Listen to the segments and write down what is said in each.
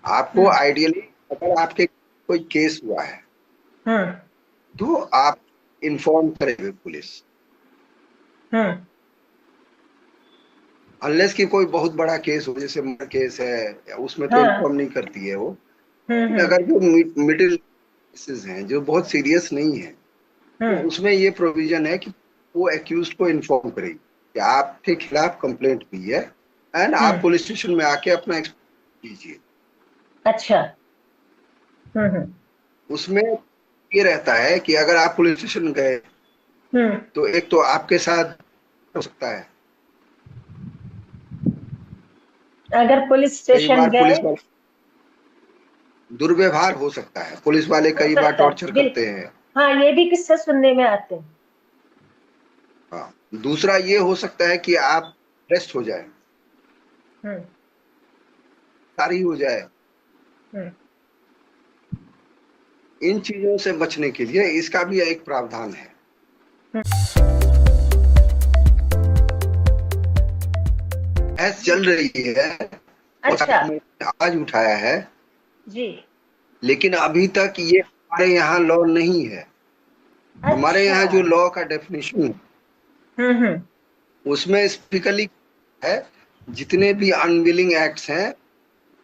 आपको हम्म। आइडियली अगर आपके कोई केस हुआ है हम्म। तो आप इन्फॉर्म करेंगे पुलिस। हम्म। अनलेस कि कोई बहुत बड़ा केस हो, जैसे मर्डर केस है, या उसमें तो हाँ। इन्फॉर्म नहीं करती है वो। लेकिन हम्म। अगर जो मिडिल केसेस हैं जो बहुत सीरियस नहीं है, तो हम्म। उसमें ये प्रोविजन है कि वो एक्यूज को इन्फॉर्म करेगी कि आपके खिलाफ कंप्लेंट हुई है, एंड आप हम्म। पुलिस स्टेशन में आके अपना एक्सप्लेन कीजिए। अच्छा। हम्म। उसमें ये रहता है कि अगर आप पुलिस स्टेशन गए हम्म। तो एक तो आपके साथ हो सकता है, अगर पुलिस कई स्टेशन बार गए। पुलिस वाले दुर्व्यवहार हो सकता है, पुलिस वाले हो कई बार सकता है टॉर्चर करते बिल्कुल। हैं। हाँ, ये भी किस्से सुनने में आते हैं। हाँ, दूसरा ये हो सकता है कि आप अरेस्ट हो जाए, हम्म। गिरफ्तारी हो जाए। हम्म। इन चीजों से बचने के लिए इसका भी एक प्रावधान है। हम्म। बहस चल रही है, अच्छा। में आवाज उठाया है, जी। लेकिन अभी तक ये हमारे यहाँ लॉ नहीं है। हमारे अच्छा। यहाँ जो लॉ का डेफिनेशन है हम्म। उसमें स्पेसिफिकली है, जितने भी अनविलिंग एक्ट्स हैं,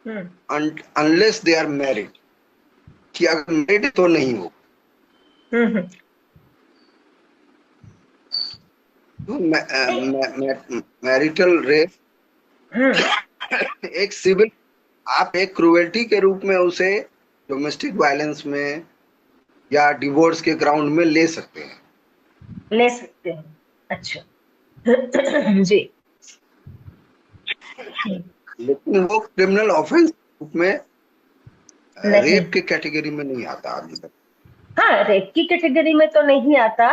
हम्म। अनलेस दे आर मैरिड, कि अगर मैरिड तो नहीं हो। हम्म। तो नहीं। मैरिटल रेप हम्म। एक सिविल, आप एक क्रुएल्टी के रूप में उसे डोमेस्टिक वायलेंस में या डिवोर्स के ग्राउंड में ले सकते हैं। ले सकते हैं। अच्छा। जी। लेकिन वो क्रिमिनल ऑफेंस रूप में नहीं। रेप के कैटेगरी में नहीं आता अभी तक। हाँ, रेप की कैटेगरी में तो नहीं आता।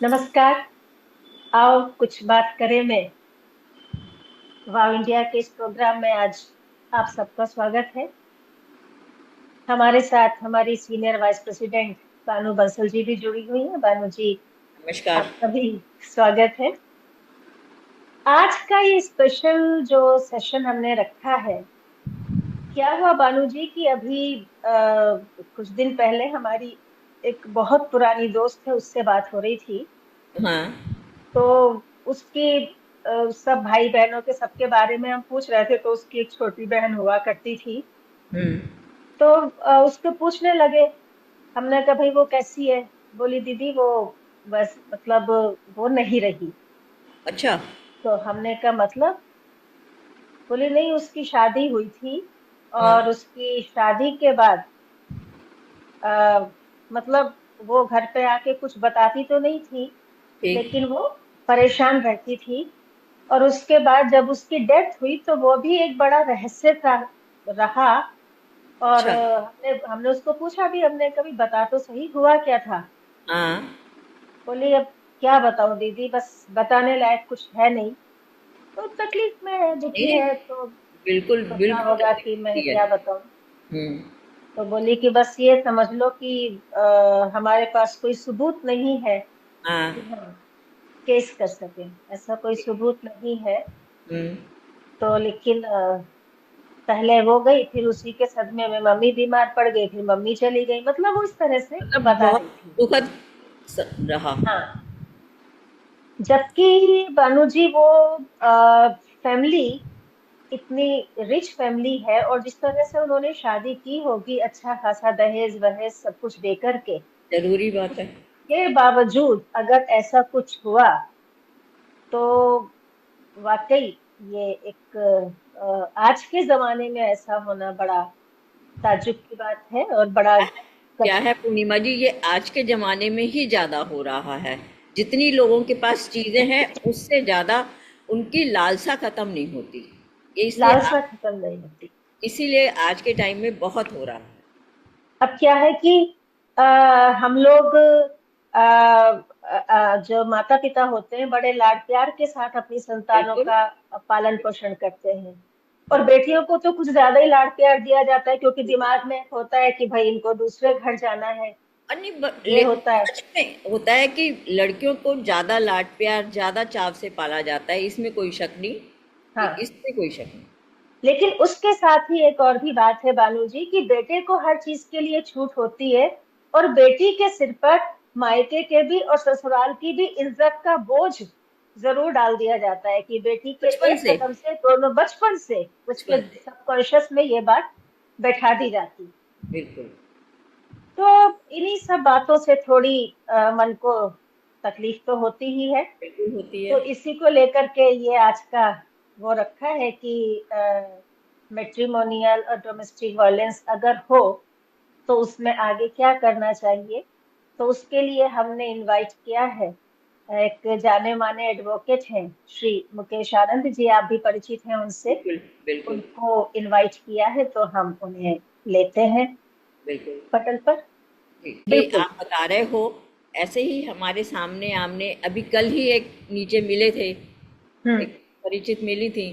नमस्कार। आओ कुछ बात करें में वाव इंडिया के इस प्रोग्राम में आज आप सबका स्वागत है। हमारे साथ हमारी सीनियर वाइस प्रेसिडेंट बानू बंसल जी भी जुड़ी हुई हैं। बानू जी, नमस्कार। आपका भी स्वागत है। आज का ये स्पेशल जो सेशन हमने रखा है, क्या हुआ बानू जी कि अभी कुछ दिन पहले हमारी एक बहुत पुरानी दोस्त है, उससे बात हो रही थी। हाँ। तो उसकी सब भाई बहनों के सबके बारे में हम पूछ रहे थे, तो उसकी एक छोटी बहन हुआ करती थी। हम्म। तो उसको पूछने लगे। हमने कहा भाई वो कैसी है? बोली दीदी वो बस मतलब वो नहीं रही। अच्छा। तो हमने कहा मतलब? बोली नहीं, उसकी शादी हुई थी हाँ। और उसकी शादी के बाद आ, मतलब वो घर पे आके कुछ बताती तो नहीं थी, ठीक। लेकिन वो परेशान रहती थी। और उसके बाद जब उसकी डेथ हुई तो वो भी एक बड़ा रहस्य था, रहा। और अच्छा। हमने हमने उसको पूछा भी, हमने कभी बता तो सही हुआ क्या था? हाँ। बोली अब क्या बताऊं दीदी, बस बताने लायक कुछ है नहीं। तो तकलीफ में है, दुखी नहीं, है, तो बिल्कुल सोचा बिल्कुल होगा तकलीफ कि मैं होती है। क्या बताऊं। हम्म। तो बोली कि बस ये समझ लो कि हमारे पास कोई सबूत नहीं है हाँ। कि हम केस कर सकें, ऐसा कोई सबूत नहीं है। हम्म। तो लेकिन पहले वो गई, फिर उसी के सदमे में मम्मी बीमार पड़ गई, फिर मम्मी चली गई, मतलब वो इस तरह से मतलब बता बहुत रही थी। दुखद रहा। हाँ। जबकि बानू जी वो फैमिली इतनी रिच फैमिली है, और जिस तरह से उन्होंने शादी की होगी, अच्छा खासा दहेज वहेज सब कुछ दे करके, जरूरी बात है। के बावजूद अगर ऐसा कुछ हुआ तो वाकई ये एक आज के जमाने में ऐसा होना बड़ा ताज्जुब की बात है और बड़ा क्या है पूर्णिमा जी, ये आज के जमाने में ही ज्यादा हो रहा है। जितनी लोगों के पास चीजें हैं उससे ज्यादा उनकी लालसा खत्म नहीं होती। ये इसलिए लालसा खत्म नहीं होती। इसीलिए आज के टाइम में बहुत हो रहा है। अब क्या है कि आ, हम लोग जो माता पिता होते हैं बड़े लाड प्यार के साथ अपनी संतानों बिल्कुल। का पालन पोषण करते हैं। और बेटियों को तो कुछ ज्यादा ही लाड प्यार दिया जाता है, क्योंकि दिमाग में होता है कि भाई इनको दूसरे घर जाना है, और नहीं ये होता है। सच में होता है कि लड़कियों को ज्यादा लाड प्यार ज्यादा चाव से पाला जाता है, इसमें कोई शक नहीं, हाँ, इसमें कोई शक नहीं। लेकिन उसके साथ ही एक और भी बात है बानू जी, कि बेटे को हर चीज के लिए छूट होती है, और बेटी के सिर पर मायके के भी और ससुराल की भी इज्जत का बोझ जरूर डाल दिया जाता है, कि बेटी के बचपन एक से, कदम से दोनों, बचपन से उसके बचपन से, सबकॉन्शियस में ये बात बैठा दी जाती है। बिल्कुल तो इन्हीं सब बातों से थोड़ी मन को तकलीफ तो होती ही है। बिल्कुल होती है। तो इसी को लेकर के ये आज का वो रखा है कि मैट्रिमोनियल और डोमेस्टिक वायलेंस अगर हो तो उसमें आगे क्या करना चाहिए। तो उसके लिए हमने इनवाइट किया है, एक जाने माने एडवोकेट हैं श्री मुकेश आनंद जी, आप भी परिचित हैं उनसे, बिल्कुल बिल्कुल उनको इनवाइट किया है, तो हम उन्हें लेते हैं बिल्कुल। पटल पर। ये बिल्कुल। आप बता रहे हो, ऐसे ही हमारे सामने आमने अभी कल ही एक नीचे मिले थे, हम्म। एक परिचित मिली थी,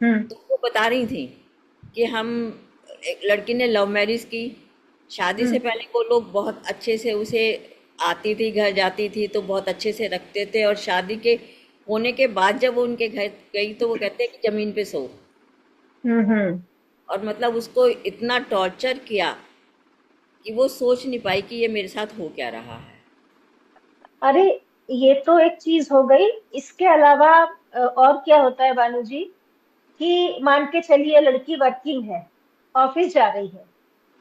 हम्म। तो वो बता रही थी कि हम, एक लड़की ने लव मैरिज की, शादी से हम्म। पहले वो लोग बहुत अच्छे से उसे आती थी, घर जाती थी तो बहुत अच्छे से रखते थे, और शादी के होने के बाद जब वो उनके घर गई तो वो कहते हैं कि जमीन पे सो, हम्म। हम्म। और मतलब उसको इतना टॉर्चर किया कि वो सोच नहीं पाई कि ये मेरे साथ हो क्या रहा है। अरे, ये तो एक चीज हो गई। इसके अलावा और क्या होता है बानू जी, कि मान के चलिए लड़की वर्किंग है, ऑफिस जा रही है,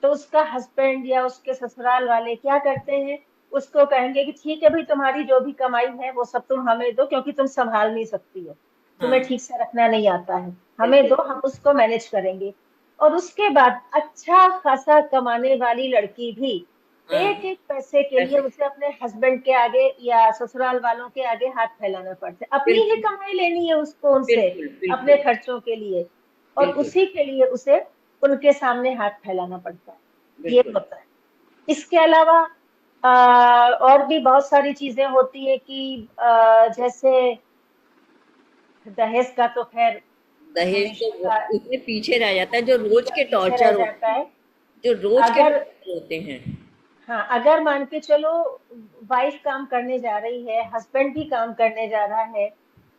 तो उसका हस्बैंड या उसके ससुराल वाले क्या करते हैं, उसको कहेंगे कि ठीक है भाई, तुम्हारी जो भी कमाई है वो सब तुम हमें दो, क्योंकि तुम संभाल नहीं सकती हो, तुम्हें हाँ ठीक से रखना नहीं आता है, हमें बिल्कुल। दो, हम उसको मैनेज करेंगे। और उसके बाद अच्छा खासा कमाने वाली लड़की भी हाँ एक एक पैसे के लिए ऐसे, उसे अपने हस्बैंड के आगे या ससुराल वालों के आगे हाथ फैलाना पड़ता है, अपनी ही बिल्कुल कमाई लेनी है उसको उनसे, बिल्कुल अपने बिल्कुल खर्चों के लिए, और बिल्कुल उसी के लिए उसे उनके सामने हाथ फैलाना पड़ता है। ये बिल्कुल। होता है। इसके अलावा और भी बहुत सारी चीजें होती है कि जैसे दहेज का तो खैर दहेज तो हमेशा का उसमें पीछे रह जाता है, जो रोज हमेशा के पीछे रह टॉर्चर जाता होते हैं, है। जो रोज के अगर, टॉर्चर होते हैं। हाँ, अगर मान के चलो वाइफ काम करने जा रही है, हस्बैंड भी काम करने जा रहा है,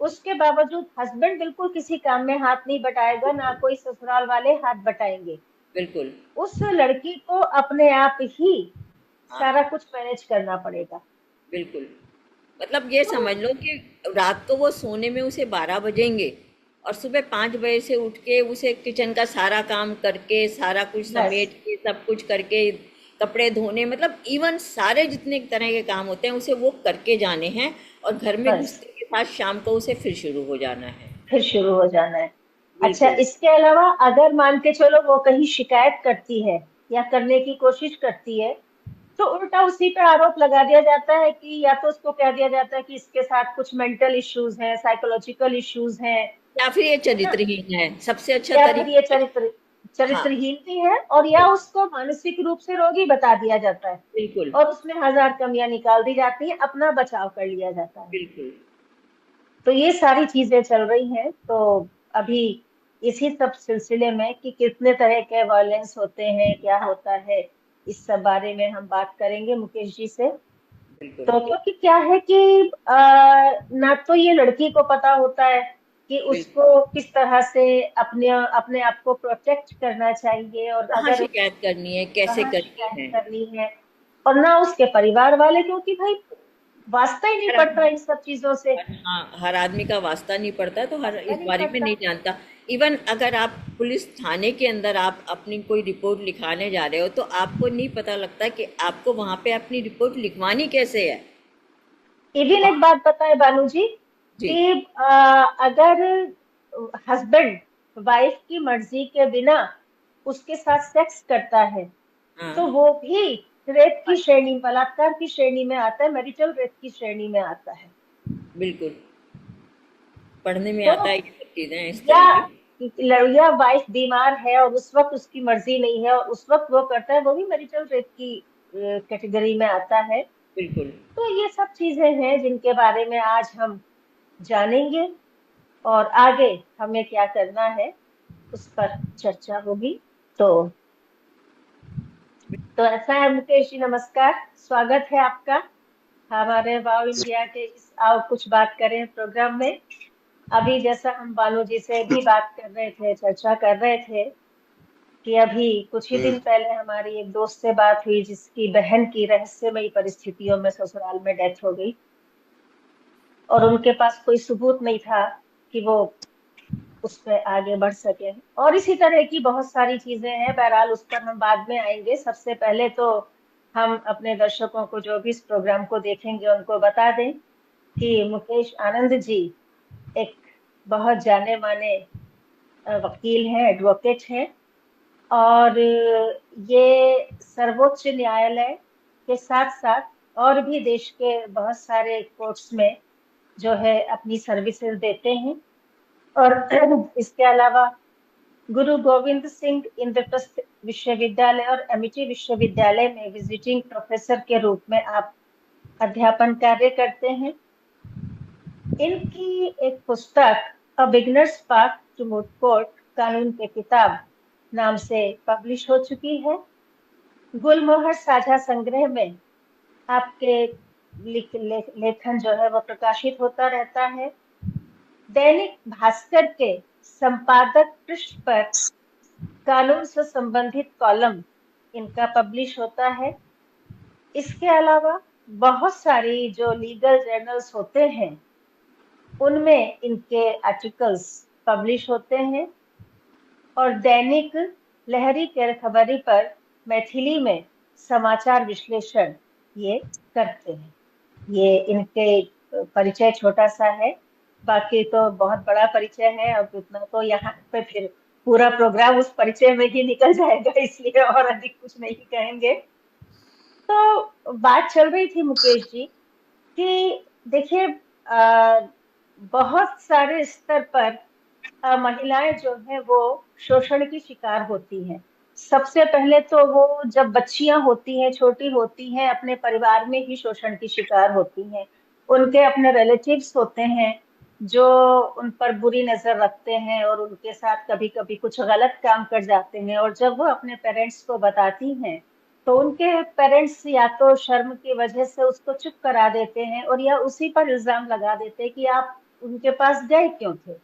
उसके बावजूद हस्बैंड बिल्कुल किसी काम में हाथ नहीं बटाएगा, ना कोई ससुराल वाले हाथ बटाएंगे, बिल्कुल। उस लड़की को अपने आप ही हाँ सारा कुछ मैनेज करना पड़ेगा। बिल्कुल। मतलब ये तो समझ लो कि रात को वो सोने में उसे 12 बजेंगे, और सुबह 5 बजे से उठ के उसे किचन का सारा काम करके, सारा कुछ बस, समेट के, सब कुछ करके, कपड़े धोने, मतलब इवन सारे जितने तरह के काम होते हैं उसे वो करके जाने हैं, और घर में बस घुसने के साथ शाम को उसे फिर शुरू हो जाना है। फिर शुरू हो जाना है। अच्छा, बिल्कुल। इसके अलावा अगर मान के चलो वो कहीं शिकायत करती है या करने की कोशिश करती है, तो उल्टा उसी पे आरोप लगा दिया जाता है, कि या तो उसको कह दिया जाता है कि इसके साथ कुछ मेंटल इश्यूज हैं, साइकोलॉजिकल इश्यूज हैं, या फिर ये है ना, चरित्रहीन है, सबसे अच्छा या फिर ये तरीका। हाँ चरित्रहीन भी है, और या उसको मानसिक रूप से रोगी बता दिया जाता है, बिल्कुल और उसमें हजार कमियां निकाल दी जाती है, अपना बचाव कर लिया जाता है। बिल्कुल। तो ये सारी चीजें चल रही हैं। तो अभी इसी सब सिलसिले में कि कितने तरह के वायलेंस होते हैं, क्या होता है, इस सब बारे में हम बात करेंगे मुकेश जी से। बिल्कुल तो क्योंकि क्या है कि ना तो ये लड़की को पता होता है कि बिल्कुल। उसको किस तरह से अपने अपने आप को प्रोटेक्ट करना चाहिए, और कहाँ अगर शिकायत करनी है, कैसे कहाँ करनी शिकायत है। करनी है, और ना उसके परिवार वाले, क्योंकि भाई वास्ता ही नहीं हर पड़ता इन सब चीजों से, हाँ, हर आदमी का वास्ता नहीं पड़ता, तो हर वास्ता इस नहीं बारे में पड़ता। नहीं जानता। इवन अगर आप पुलिस थाने के अंदर आप अपनी कोई रिपोर्ट लिखाने जा रहे हो, तो आपको नहीं पता लगता कि आपको वहां पे अपनी रिपोर्ट लिखवानी कैसे है। इवन एक वहाँ बात पता है बानू जी, जी। कि अगर हस्बैंड वाइफ की मर्जी के बिना उसके साथ सेक्स करता है, हाँ तो वो भी रेप की श्रेणी, बलात्कार की श्रेणी में आता है, मैरिटल रेप की श्रेणी में आता है। बिल्कुल, पढ़ने में तो आता है ये सब चीजें इस या तरह की। या वाइफ बीमार है और उस वक्त उसकी मर्जी नहीं है और उस वक्त वो करता है, वो भी मैरिटल रेप की कैटेगरी में आता है। बिल्कुल तो ये सब चीजें हैं जिनके बारे में आज हम जानेंगे, और आगे हमें क्या करना है। उस पर चर्चा होगी। तो ऐसा है मुकेश जी, नमस्कार, स्वागत है आपका हमारे वाव इंडिया के इस आओ कुछ बात करें प्रोग्राम में। अभी जैसा हम बानू जी से भी बात कर रहे थे, चर्चा कर रहे थे कि अभी कुछ ही दिन पहले हमारी एक दोस्त से बात हुई जिसकी बहन की रहस्यमयी परिस्थितियों में ससुराल में डेथ हो गई और उनके पास कोई सबूत नहीं था कि वो उस पर आगे बढ़ सके। और इसी तरह की बहुत सारी चीजें हैं, बहरहाल उस पर हम बाद में आएंगे। सबसे पहले तो हम अपने दर्शकों को जो भी इस प्रोग्राम को देखेंगे उनको बता दें कि मुकेश आनंद जी एक बहुत जाने माने वकील हैं, एडवोकेट हैं, और ये सर्वोच्च न्यायालय के साथ साथ और भी देश के बहुत सारे कोर्ट्स में जो है अपनी सर्विसेज देते हैं। और इसके अलावा गुरु गोविंद सिंह इंद्रप्रस्थ विश्वविद्यालय और एमिटी विश्वविद्यालय में विजिटिंग प्रोफेसर के रूप में आप अध्यापन कार्य करते हैं। इनकी एक पुस्तक a beginner's path to moot court कानून के किताब नाम से पब्लिश हो चुकी है। गुलमोहर साझा संग्रह में आपके लेखन जो है वो प्रकाशित होता रहता है। दैनिक भास्कर के संपादक पृष्ठ पर कानून से संबंधित कॉलम इनका पब्लिश होता है। इसके अलावा बहुत सारी जो लीगल जर्नल्स होते हैं उनमें इनके आर्टिकल्स पब्लिश होते हैं और दैनिक लहरी के खबरी पर मैथिली में समाचार विश्लेषण ये करते हैं। ये इनके परिचय छोटा सा है, बाकी तो बहुत बड़ा परिचय है। अब इतना तो यहाँ पे फिर पूरा प्रोग्राम उस परिचय में ही निकल जाएगा, इसलिए और अधिक कुछ नहीं कहेंगे। तो बात चल रही थी मुकेश जी कि देखिए बहुत सारे स्तर पर महिलाएं जो है वो शोषण की शिकार होती हैं। सबसे पहले तो वो जब बच्चियां होती हैं, छोटी होती हैं, अपने परिवार में ही शोषण की शिकार होती हैं। उनके अपने रिलेटिव्स होते हैं जो उन पर बुरी नजर रखते हैं और उनके साथ कभी कभी कुछ गलत काम कर जाते हैं, और जब वो अपने पेरेंट्स को बताती हैं तो उनके पेरेंट्स या तो शर्म की वजह से उसको चुप करा देते हैं और या उसी पर इल्जाम लगा देते हैं कि आप उनके पास गए क्यों थे,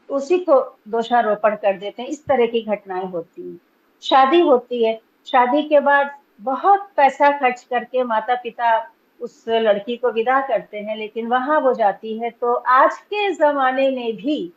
उसी को दोषारोपण कर देते हैं। इस तरह की घटनाएं होती हैं। शादी होती है, शादी के बाद बहुत पैसा खर्च करके माता पिता उस लड़की को विदा करते हैं, लेकिन वहां वो जाती है तो आज के जमाने में भी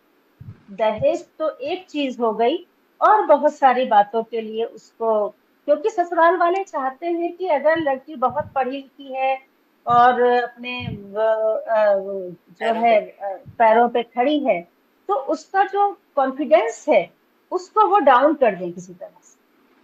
दहेज तो एक चीज हो गई और बहुत सारी बातों के लिए उसको, क्योंकि ससुराल वाले चाहते हैं कि अगर लड़की बहुत पढ़ी लिखी है और अपने जो पैरों है पे पैरों पे खड़ी है तो उसका जो कॉन्फिडेंस है उसको वो डाउन कर दें किसी तरह से,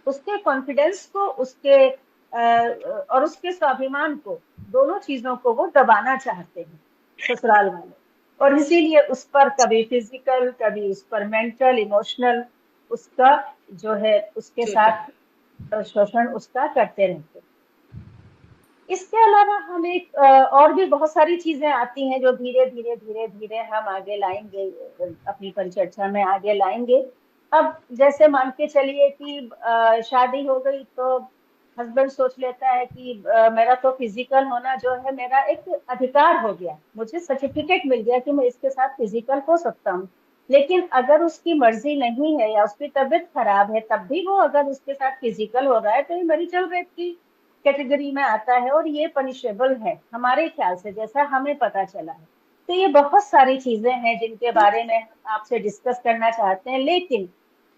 उसके कॉन्फिडेंस को, उसके और उसके स्वाभिमान को, दोनों चीजों को वो दबाना चाहते हैं ससुराल वाले। और इसीलिए उस पर कभी फिजिकल, कभी उस पर मेंटल, इमोशनल उसका जो है उसके साथ शोषण उसका करते रहते हैं। इसके अलावा हम एक और भी बहुत सारी चीजें आती हैं जो धीरे धीरे धीरे धीरे हम आगे लाएंगे, अपनी परिचर्चा में आगे लाएंगे। अब जैसे मान के चलिए कि शादी हो गई तो हस्बैंड सोच लेता है कि मेरा तो फिजिकल होना जो है मेरा एक अधिकार हो गया, मुझे सर्टिफिकेट मिल गया कि मैं इसके साथ फिजिकल हो सकता हूँ। लेकिन अगर उसकी मर्जी नहीं है या उसकी तबीयत खराब है तब भी वो अगर उसके साथ फिजिकल हो रहा है तो ये मैरिटल रेप की कैटेगरी में आता है और ये पनिशेबल है हमारे ख्याल से, जैसा हमें पता चला है। तो ये बहुत सारी चीजें हैं जिनके बारे में हम आपसे डिस्कस करना चाहते हैं, लेकिन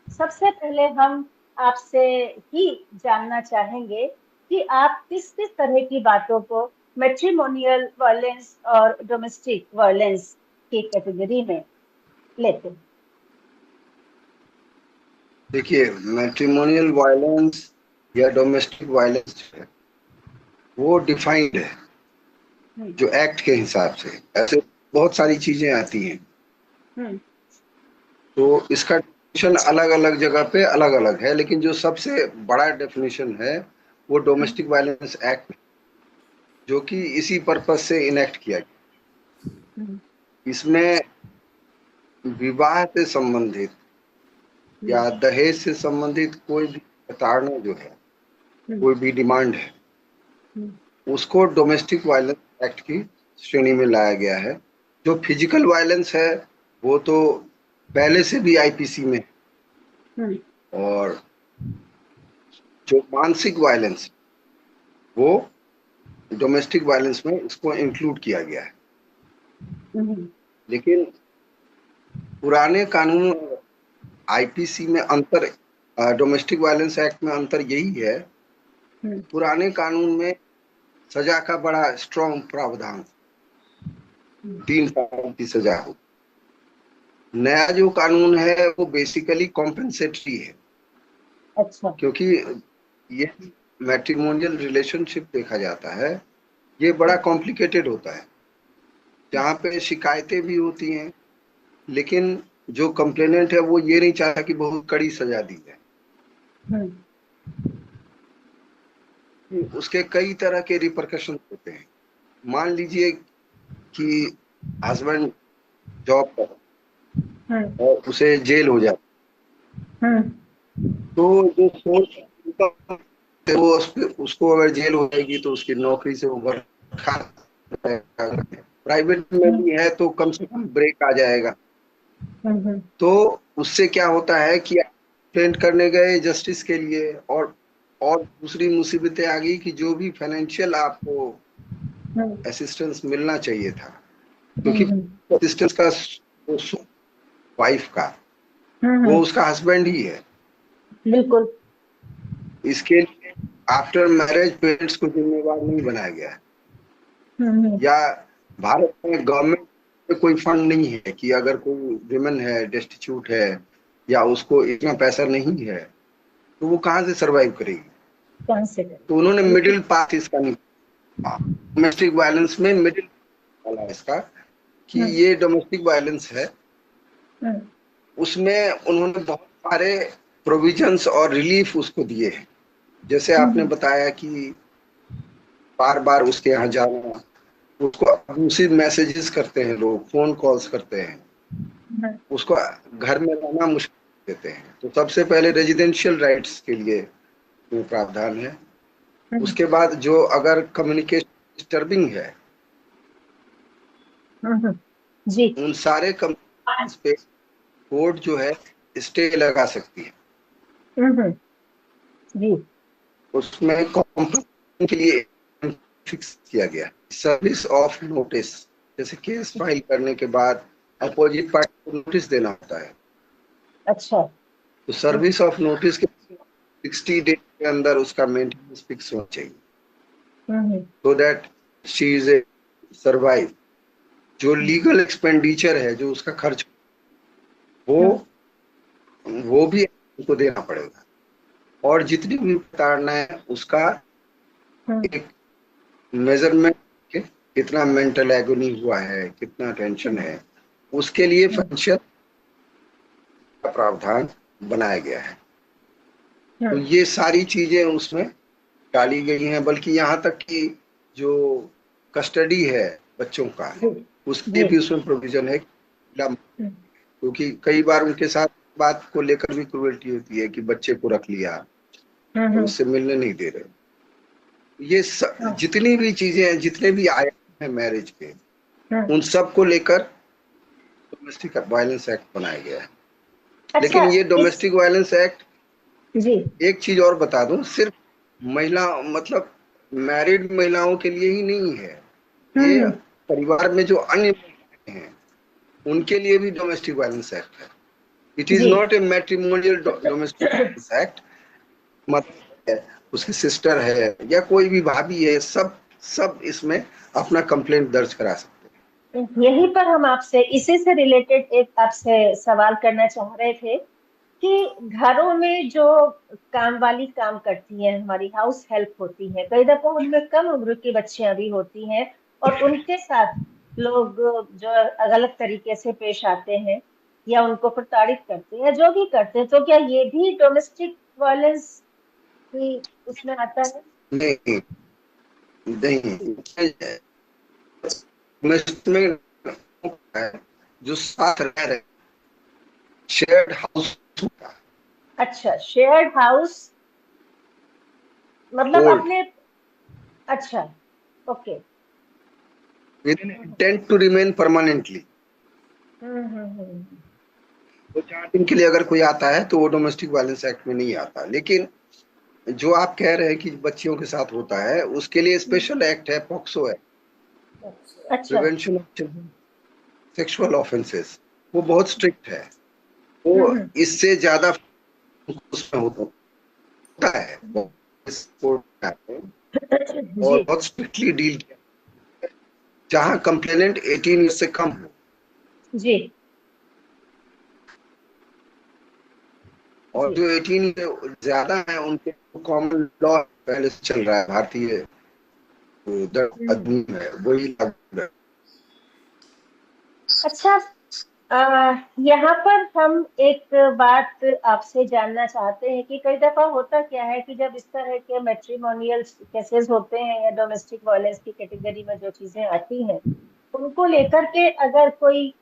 सबसे पहले हम आपसे ही जानना चाहेंगे कि आप किस किस तरह की बातों को मैट्रिमोनियल वायलेंस और डोमेस्टिक वायलेंस की कैटेगरी में लेते हैं। देखिए, मैट्रिमोनियल वायलेंस या डोमेस्टिक वायलेंस है वो डिफाइंड है जो एक्ट के हिसाब से। ऐसे बहुत सारी चीजें आती हैं तो इसका डेफिनेशन अलग अलग जगह पे अलग अलग है, लेकिन जो सबसे बड़ा डेफिनेशन है वो डोमेस्टिक वायलेंस एक्ट, जो कि इसी पर्पज से इनेक्ट किया गया। इसमें विवाह से संबंधित या दहेज से संबंधित कोई भी प्रताड़ना जो है, कोई भी डिमांड है, उसको डोमेस्टिक वायलेंस एक्ट की श्रेणी में लाया गया है। जो फिजिकल वायलेंस है वो तो पहले से भी आईपीसी में है, और जो मानसिक वायलेंस वो डोमेस्टिक वायलेंस में इसको इंक्लूड किया गया है। लेकिन पुराने कानून आईपीसी में अंतर, डोमेस्टिक वायलेंस एक्ट में अंतर यही है, पुराने कानून में सजा का बड़ा स्ट्रॉन्ग प्रावधान, 3 साल की सजा हो। नया जो कानून है वो बेसिकली कॉम्पेंसेटरी है। अच्छा। क्योंकि ये मैट्रिमोनियल रिलेशनशिप देखा जाता है, ये बड़ा कॉम्प्लिकेटेड होता है, जहाँ पे शिकायतें भी होती हैं, लेकिन जो कंप्लेनेंट है वो ये नहीं चाहता कि बहुत कड़ी सजा दी जाए। उसके कई तरह के रिपरकशन होते हैं। मान लीजिए कि हस्बैंड जॉब पर और उसे जेल हो जाए, तो जो सोर्स वो उसको अगर जेल हो जाएगी तो उसकी नौकरी से वो प्राइवेट में भी है तो कम से कम ब्रेक आ जाएगा। तो उससे क्या होता है कि कंप्लेंट करने गए जस्टिस के लिए, और दूसरी मुसीबतें आ गई कि जो भी फाइनेंशियल आपको असिस्टेंस मिलना चाहिए था, क्योंकि असिस्टेंस का वाइफ का वो उसका हस्बैंड ही है। बिल्कुल। इसके लिए आफ्टर मैरिज पेरेंट्स को जिम्मेवार नहीं बनाया गया है, या भारत में गवर्नमेंट में कोई फंड नहीं है कि अगर कोई विमेन है, डेस्टिट्यूट है, या उसको इतना पैसा नहीं है तो वो कहाँ से सरवाइव करेगी। तो उन्होंने मिडिल पाथ इसका निकाला, डोमेस्टिक वायलेंस में मिडिल वाला इसका, कि ये डोमेस्टिक वायलेंस है, उसमें उन्होंने बहुत सारे प्रोविजंस और रिलीफ उसको दिए हैं। जैसे आपने बताया कि बार बार उसके यहाँ जाना, उसको अब्यूसिव मैसेजेस करते हैं लोग, फोन कॉल्स करते हैं, उसको घर में रहना मुश्किल देते हैं। तो सबसे पहले रेजिडेंशियल राइट्स के लिए वो प्रावधान है। उसके बाद जो अगर कम्युनिकेशन डिस्टर्बिंग है, जी, उन सारे कम्युनिकेशन पे कोर्ट जो है स्टे लगा सकती है। जी। उसमें कॉम्प्लेन के लिए फिक्स किया गया सर्विस ऑफ नोटिस, जैसे केस फाइल करने के बाद अपोजिट पार्टी को नोटिस देना होता है। अच्छा। तो सर्विस ऑफ नोटिस के 60 डेज के अंदर उसका मेंटेनेंस फिक्स होना चाहिए, so that she is a survive. जो लीगल एक्सपेंडिचर है, जो उसका खर्च, वो भी उनको देना पड़ेगा। और जितनी भी प्रताड़ना है उसका एक मेजरमेंट, कितना मेंटल एगोनी हुआ है, कितना टेंशन है, उसके लिए फाइनेंशियल का प्रावधान बनाया गया है। तो ये सारी चीजें उसमें डाली गई हैं। बल्कि यहाँ तक कि जो कस्टडी है बच्चों का, उसकी भी उसमें प्रोविजन है, क्योंकि कई बार उनके साथ बात को लेकर भी क्रूएल्टी होती है कि बच्चे को रख लिया और उससे मिलने नहीं दे रहे। ये जितनी भी चीजें हैं, जितने भी आए हैं मैरिज के, उन सब को लेकर डोमेस्टिक वायलेंस एक्ट बनाया गया है। अच्छा, लेकिन ये डोमेस्टिक वायलेंस एक्ट, जी, एक चीज और बता दूं, सिर्फ महिला मतलब मैरिड महिलाओं के लिए ही नहीं है, ये परिवार में जो अन्य हैं उनके लिए भी डोमेस्टिक वायलेंस एक्ट है। It is not a matrimonial domestic violence act. मतलब उसकी सिस्टर है या कोई भी भाभी है, सब इसमें अपना कंप्लेंट दर्ज करा सकते हैं। यहीं पर हम आपसे इसी से रिलेटेड एक आपसे सवाल करना चाह रहे थे कि घरों में जो काम वाली काम करती हैं, हमारी हाउस हेल्प होती हैं, कई दफा उनमें कम उम्र की बच्चियां भी होती हैं और उनके साथ लोग जो गलत तरीके से पेश आते हैं या उनको प्रताड़ित करते हैं, जो भी करते हैं, तो क्या ये भी डोमेस्टिक वायलेंस उसमें आता है? नहीं, में जो साथ रह रहे शेयर्ड हाउस होता, अच्छा, शेयर्ड हाउस मतलब ओल्ड अपने, अच्छा, okay. With an intent to remain permanently. Hmm. तो 4 दिन के लिए अगर कोई आता है तो वो डोमेस्टिक वायलेंस एक्ट में नहीं आता। लेकिन जो आप कह रहे हैं कि बच्चियों के साथ होता है, उसके लिए स्पेशल एक्ट है, पॉक्सो है, अच्छा। Prevention of children sexual offences. वो बहुत स्ट्रिक्ट है। वो हम्म। इससे ज्यादा उसमें होता है, और जी बहुत स्ट्रिक्टली डील किया, जहां कंप्लेनेंट 18 ईयर से कम हो। जी और जी। जो 18 ज्यादा है उनके कॉमन लॉ पहले से चल रहा है, भारतीय दंड हम्म। अधिनियम है, वही लागू है। अच्छा, यहाँ पर हम एक बात आपसे जानना चाहते हैं कि कई दफा होता क्या है कि जब इस तरह के मैट्रिमोनियल केसेस होते हैं या डोमेस्टिक वायलेंस की कैटेगरी में जो चीजें आती हैं, उनको लेकर के अगर कोई,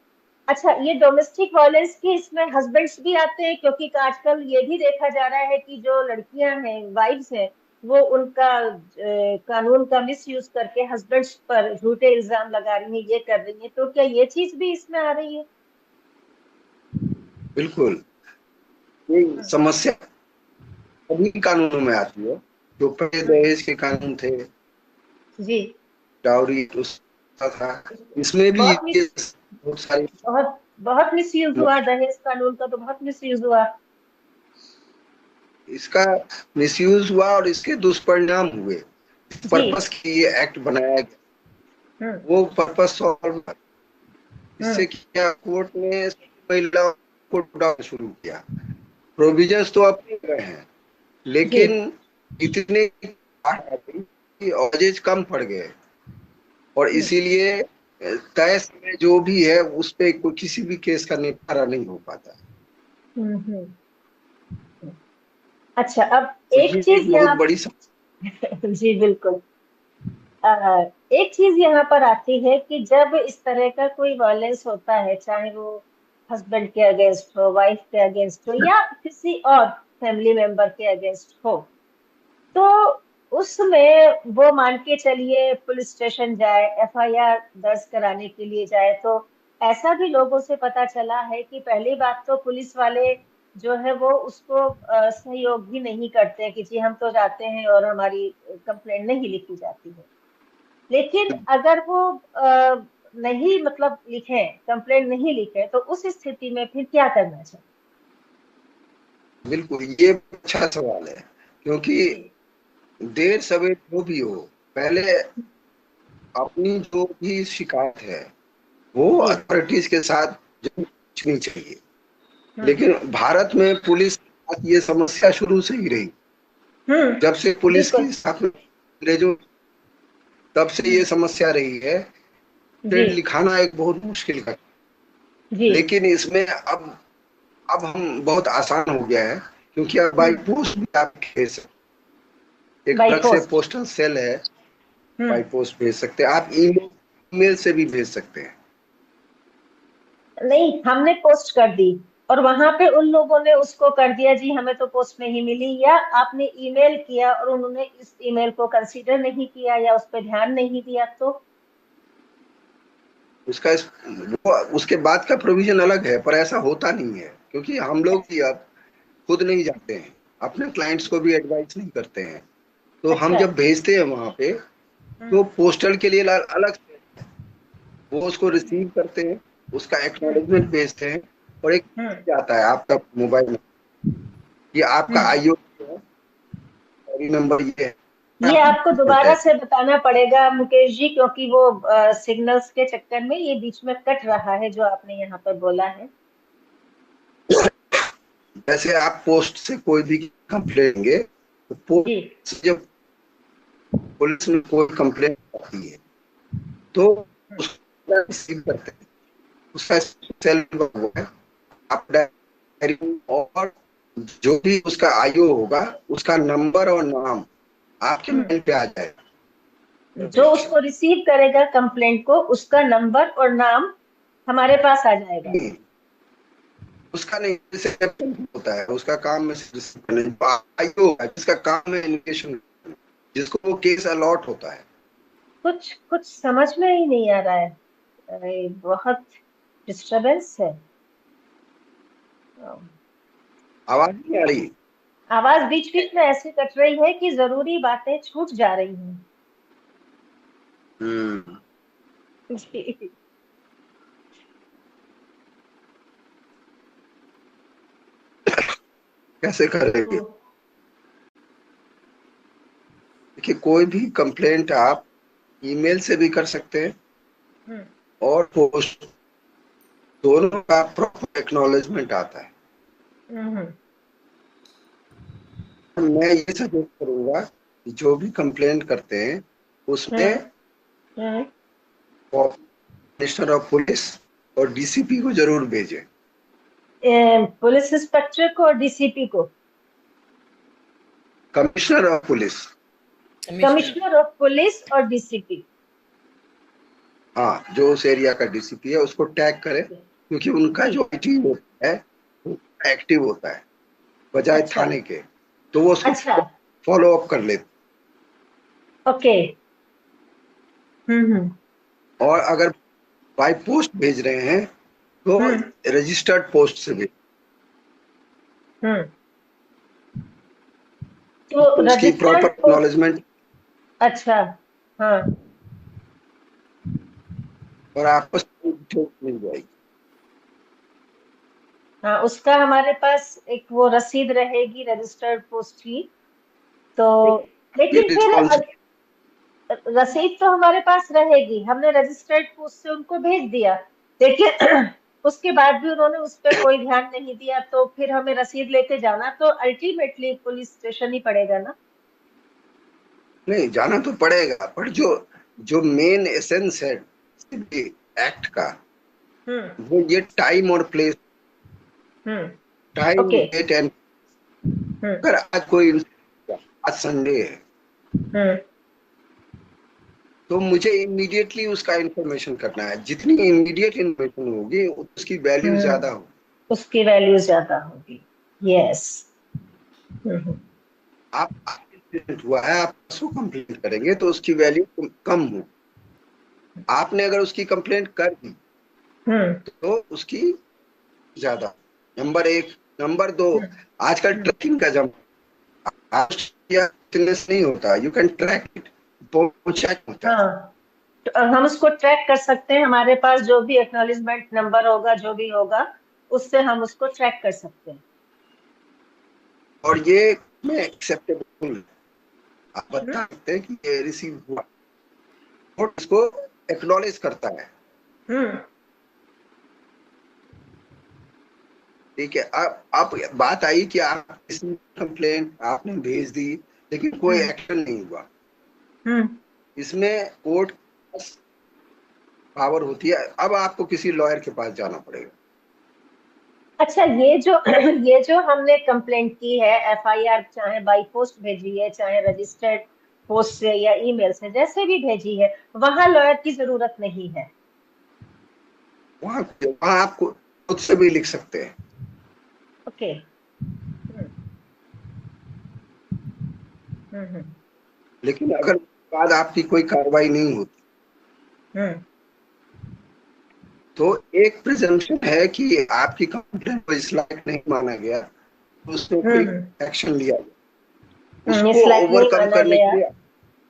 अच्छा, ये डोमेस्टिक वायलेंस की इसमें हस्बैंड्स भी आते हैं, क्योंकि आजकल ये भी देखा जा रहा है कि जो लड़कियां हैं, वाइफ्स हैं, वो उनका कानून का मिस यूज करके हस्बैंड्स पर झूठे इल्जाम लगा रही हैं, ये कर रही हैं, तो क्या ये चीज भी इसमें आ रही है? बिल्कुल, ये हम्म। समस्या सभी कानूनों में आती है। जो पहले दहेज के कानून थे, जी। डाउरी उसका था, इसमें भी बहुत ये मिस बहुत सारी बहुत बहुत मिस यूज हुआ, दहेज कानून का तो बहुत मिस यूज हुआ। इसका मिसयूज हुआ और इसके दुष्परिणाम हुए। जी। पर्पस के लिए एक्ट बनाया गया, हम्म। वो पर्पस सॉल्व। हम्म। इससे क्या, कोर्ट ने महिलाओं को डाउन शुरू किया। प्रोविजंस तो अपने गए हैं, जी। लेकिन इतने कि ऑजेज कम पड़ गए, और हम्म। इसीलिए तय समय जो भी है उस पे कोई किसी भी केस का निपटारा नहीं हो पाता। हम्म। अच्छा, अब तो एक ये चीज एक बहुत यहाँ बड़ी जी बिल्कुल। एक चीज यहाँ पर आती है कि जब इस तरह का कोई वायलेंस होता है, चाहे वो हस्बैंड के अगेंस्ट हो, वाइफ के अगेंस्ट हो, या किसी और फैमिली मेंबर के अगेंस्ट हो, तो उसमें वो मान के चलिए पुलिस स्टेशन जाए, एफआईआर दर्ज कराने के लिए जाए, तो ऐसा भी लोगों से पता चला है कि पहली बात तो पुलिस वाले जो है वो उसको सहयोग भी नहीं करते कि जी हम तो जाते हैं और हमारी कंप्लेंट नहीं लिखी जाती है। लेकिन अगर वो नहीं, मतलब लिखे, कंप्लेंट नहीं लिखे, तो उस स्थिति में फिर क्या करना चाहिए? बिल्कुल, ये अच्छा सवाल है। क्योंकि जी देर सवेर जो भी हो, पहले अपनी जो भी शिकायत है वो जी। अथॉरिटीज के साथ जरूर पूछनी चाहिए। हम्म। लेकिन भारत में पुलिस के साथ ये समस्या शुरू से ही रही। हम्म। जब से पुलिस बिल्कुल। की स्थापना अंग्रेजों, तब से ये हम्म। समस्या रही है। जी ट्रेड लिखाना एक बहुत मुश्किल का, जी। लेकिन इसमें अब हम बहुत आसान हो गया है, क्योंकि अब बाई हम्म। पोस्ट भी आप भेज सकते हैं। एक बाई अलग से पोस्ट। पोस्टल सेल है, हम्म। बाई पोस्ट भेज सकते हैं आप। ईमेल से भी भेज सकते हैं। नहीं, हमने पोस्ट कर दी और वहां पे उन लोगों ने उसको कर दिया जी हमें तो पोस्ट नहीं मिली, या आपने ईमेल किया और उन्होंने इस ईमेल को कंसीडर नहीं किया या उस पर ध्यान नहीं दिया, तो उसका वो उसके बाद का प्रोविजन अलग है, पर ऐसा होता नहीं है, क्योंकि हम लोग भी अब खुद नहीं जाते हैं, अपने क्लाइंट्स को भी एडवाइस नहीं करते हैं। तो हम अच्छा। जब भेजते हैं वहां पे, तो हम्म। पोस्टल के लिए अलग से वो उसको रिसीव करते हैं, उसका हम्म। एक्नॉलेजमेंट भेजते हैं, और एक हम्म। आता है आपका मोबाइल में, ये आपका हम्म। आईओ है और ये नंबर ये है, ये आपको आपका दोबारा है। से बताना पड़ेगा मुकेश जी, क्योंकि वो सिग्नल्स के चक्कर में ये बीच में कट रहा है जो आपने यहाँ पर बोला है। जैसे आप पोस्ट से कोई भी कंप्लेन देंगे, तो जी। पोस्ट से जब पुलिस में कोई कंप्लेन आती है, तो उसका रिसीव करते हैं, उसका सेल हुआ है, आप डायरी, और जो भी उसका आईओ होगा उसका नंबर और नाम आपके हम्म। मेल पे आ जाएगा। जो उसको रिसीव करेगा कंप्लेंट को, उसका नंबर और नाम हमारे पास आ जाएगा। उसका नहीं, जैसे होता है उसका काम में आईओ है जिसका काम है इन्वेस्टिगेशन, जिसको वो केस अलॉट होता है। कुछ कुछ समझ में ही नहीं आ रहा है। अरे, बहुत डिस्टरबेंस है। आवाज नहीं आ रही? आवाज बीच बीच में ऐसे कट रही है कि जरूरी बातें छूट जा रही हैं। हम्म। जी। कैसे करेंगे? तो देखिए, कोई भी कंप्लेंट आप ईमेल से भी कर सकते हैं हम्म और पोस्ट, दोनों का प्रॉपर एक्नॉलेजमेंट आता है। हम्म मैं ये सजेस्ट करूंगा कि जो भी कंप्लेंट करते हैं उसमें हम्म हम्म। कमिश्नर ऑफ पुलिस और डीसीपी को जरूर भेजें। पुलिस इंस्पेक्टर को और डीसीपी को? Commissioner of police. Commissioner. Commissioner of police और डीसीपी। हाँ, जो उस एरिया का डीसीपी है उसको टैग करें, क्योंकि उनका जी। जो आईटी होता है वो एक्टिव होता है बजाय अच्छा थाने के, तो वो उसको अच्छा। फॉलो अप कर लेते। ओके। हम्म। और अगर बाय पोस्ट भेज रहे हैं तो हम्म रजिस्टर्ड पोस्ट से भेज, हम्म। तो उसकी प्रॉपर रजिस्टर्ड पोस्ट। एक्नॉलेजमेंट अच्छा। हाँ और आपस में डिटेल्स मिल जाएगी। हाँ, उसका हमारे पास एक वो रसीद रहेगी रजिस्टर्ड पोस्ट की। तो ये लेकिन फिर रिस्पॉन्सिबिलिटी। रसीद तो हमारे पास रहेगी, हमने रजिस्टर्ड पोस्ट से उनको भेज दिया, लेकिन उसके बाद भी उन्होंने उस पर कोई ध्यान नहीं दिया, तो फिर हमें रसीद लेके जाना तो अल्टीमेटली पुलिस स्टेशन ही पड़ेगा ना? नहीं, जाना तो पड़ेगा, पर जो जो मेन एसेंस है एक्ट का, हम्म वो ये टाइम और place, time okay. Date and. Hmm अगर आज कोई, आज संडे है हम्म तो मुझे इमीडिएटली उसका इंफॉर्मेशन करना है। जितनी इमीडिएट इंफॉर्मेशन होगी उसकी वैल्यू हम्म। ज्यादा होगी। उसकी वैल्यू ज्यादा होगी। यस। हम्म आप एक्सीडेंट हुआ है, आप उसको कंप्लेंट करेंगे तो उसकी वैल्यू कम हो। आपने अगर उसकी कंप्लेंट कर दी हम्म तो उसकी ज्यादा। नंबर एक। नंबर दो, हम्म आजकल हम्म। ट्रैकिंग का जमाना, नहीं होता, you can track it, check होता है। हाँ, तो अब हम उसको ट्रैक कर सकते हैं, हमारे पास जो भी एक्नॉलेजमेंट नंबर होगा जो भी होगा उससे हम उसको ट्रैक कर सकते हैं। और ये में एक्सेप्टेबल, आप हम्म बता सकते हैं कि ये रिसीव हुआ और इसको एक्नॉलेज करता है। हम्म ठीक है। अब बात आई कि आप इसमें कंप्लेंट आपने भेज दी लेकिन कोई हम्म एक्शन नहीं हुआ। हम्म। इसमें कोर्ट पावर होती है, अब आपको किसी लॉयर के पास जाना पड़ेगा। अच्छा, ये जो ये जो हमने कंप्लेंट की है, एफआईआर चाहे बाई पोस्ट भेजी है चाहे रजिस्टर्ड पोस्ट से या ईमेल से, जैसे भी भेजी है, वहां लॉयर की जरूरत नहीं है? वहां आप खुद से भी लिख सकते हैं। ओके। हम्म हम्म लेकिन अगर बाद आपकी कोई कार्रवाई नहीं होती हम्म तो एक प्रिजम्पशन है कि आपकी कंप्लेंट को इस लायक नहीं माना गया, तो उसमें कोई हम्म एक्शन लिया गया उसको इस लायक नहीं ओवरकम माना करने गया। के लिए।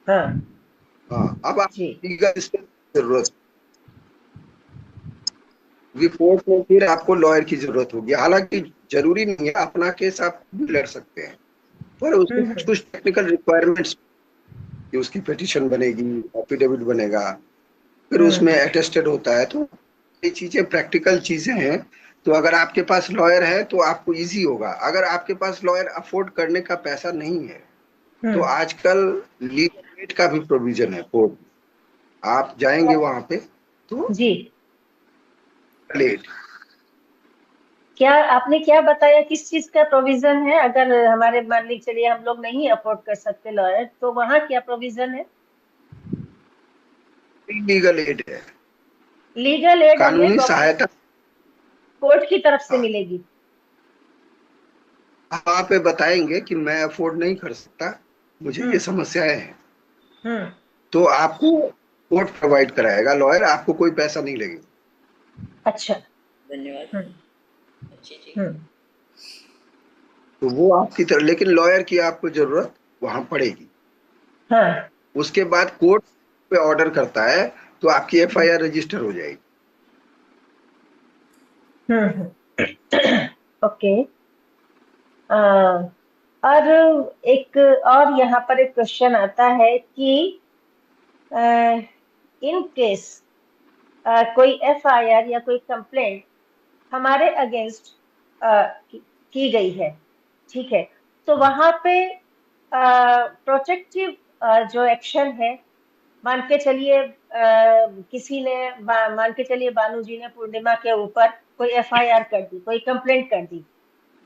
हाँ। हाँ, अब आप जी। लीगल जरूरत, रिपोर्ट में फिर आपको लॉयर की जरूरत होगी। हालांकि जरूरी नहीं है, अपना केस आप भी लड़ सकते हैं, पर उसमें कुछ हम्म कुछ टेक्निकल रिक्वायरमेंट्स कि उसकी पिटीशन बनेगी, एफिडेविट बनेगा, फिर हम्म उसमें अटेस्टेड होता है। तो ये चीजें प्रैक्टिकल चीजें हैं। तो अगर आपके पास लॉयर है तो आपको इजी होगा। अगर आपके पास लॉयर अफोर्ड करने का पैसा नहीं है तो हम्म। आजकल लीगल एड का भी प्रोविजन है कोर्ट, आप जाएंगे वहां पे तो जी। लेट। क्या आपने क्या बताया, किस चीज का प्रोविजन है? अगर हमारे, मान लीजिए चलिए हम लोग नहीं अफोर्ड कर सकते लॉयर, तो वहाँ क्या प्रोविजन है? लीगल एड है, लीगल एड हमें कानूनी गवर्नमेंट सहायता। कोर्ट की तरफ से हाँ, मिलेगी? वहाँ पे बताएंगे कि मैं अफोर्ड नहीं कर सकता, मुझे ये समस्याएं हैं, तो आपको कोर्ट प्रोवाइड कराएगा, लॉयर, आपको कोई पैसा नहीं लगेगा। अच्छा। धन्यवाद। अच्छी जी। तो वो आपकी तरह, लेकिन लॉयर की आपको जरूरत वहां पड़ेगी। हाँ। उसके बाद कोर्ट पे ऑर्डर करता है तो आपकी एफआईआर रजिस्टर हो जाएगी। ओके। और एक और यहाँ पर एक क्वेश्चन आता है कि इन केस कोई एफआईआर या कोई कंप्लेंट हमारे अगेंस्ट की गई है, ठीक है, तो वहां पे प्रोटेक्टिव जो एक्शन है, मान के चलिए किसी ने मान के चलिए बानू जी ने पूर्णिमा के ऊपर कोई एफआईआर कर दी, कोई कंप्लेंट कर दी,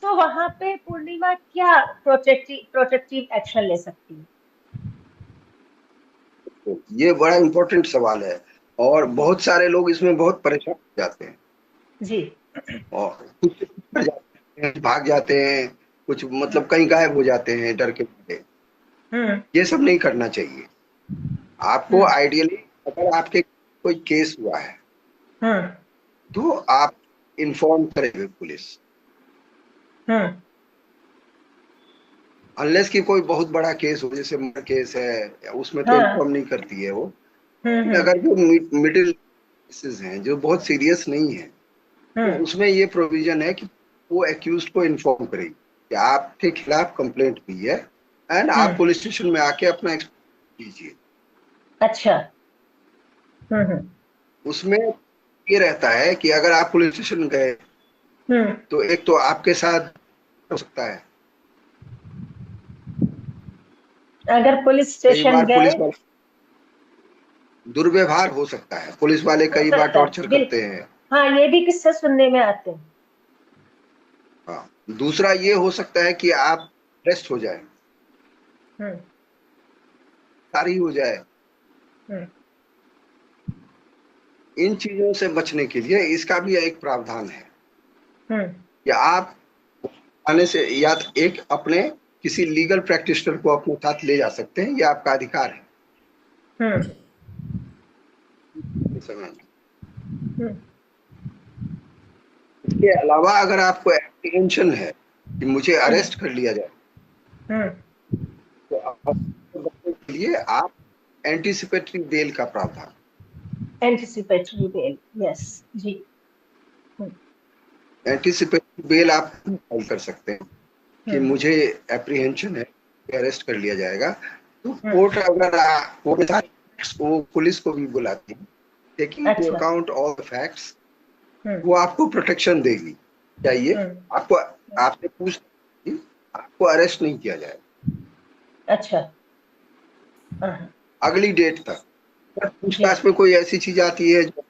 तो वहां पे पूर्णिमा क्या प्रोटेक्टिव एक्शन ले सकती है? तो ये बड़ा इंपॉर्टेंट सवाल है और बहुत सारे लोग इसमें बहुत परेशान हो जाते हैं जी। और कुछ कर जाते हैं, भाग जाते हैं, कुछ मतलब कहीं गायब हो जाते हैं डर के मारे। ये सब नहीं करना चाहिए। आपको आइडियली अगर आपके कोई केस हुआ है तो आप इन्फॉर्म करेंगे पुलिस, अनलेस कि कोई बहुत बड़ा केस हो, जैसे मर्डर केस है, उसमें तो हाँ। इन्फॉर्म नहीं करती है वो। अगर जो मिडिल केसेस हैं जो बहुत सीरियस नहीं है, तो उसमें ये प्रोविजन है कि वो एक्यूज्ड को इन्फॉर्म करेगी कि आपके खिलाफ कंप्लेंट हुई है एंड आप पुलिस स्टेशन में आके अपना एक्सप्लेन कीजिए। अच्छा। उसमें ये रहता है कि अगर आप पुलिस स्टेशन गए तो एक तो आपके साथ हो सकता है, अगर पुलिस कई स्टेशन बार गए, पुलिस वाले दुर्व्यवहार हो सकता है, पुलिस वाले हो कई बार सकता है, टॉर्चर करते हैं। हाँ, ये भी किस्से सुनने में आते हैं। हाँ, दूसरा ये हो सकता है कि आप अरेस्ट हो जाए, गिरफ्तारी हो जाए। इन चीजों से बचने के लिए इसका भी एक प्रावधान है कि आप आने से या तो एक अपने किसी लीगल प्रैक्टिशनर को अपने साथ ले जा सकते हैं, ये आपका अधिकार है इस समय में। इसके अलावा अगर आपको एप्रीहेंशन है कि मुझे अरेस्ट कर लिया जाए, तो बचने के लिए आप एंटीसिपेटरी बेल का प्रावधान, एंटिसिपेटरी बेल, यस जी। एंटीसिपेटरी बेल आप फाइल कर सकते हैं कि मुझे एप्रीहेंशन है, अरेस्ट कर लिया जाएगा। तो कोर्ट अगर वो पुलिस को भी बुलाती है, टेकिंग टू अच्छा। अकाउंट ऑल द फैक्ट्स, वो आपको प्रोटेक्शन देगी। चाहिए आपको, आपसे पूछ आपको अरेस्ट नहीं किया जाएगा अच्छा। अगली डेट तक। अगर जी। पूछताछ में कोई ऐसी चीज आती है जो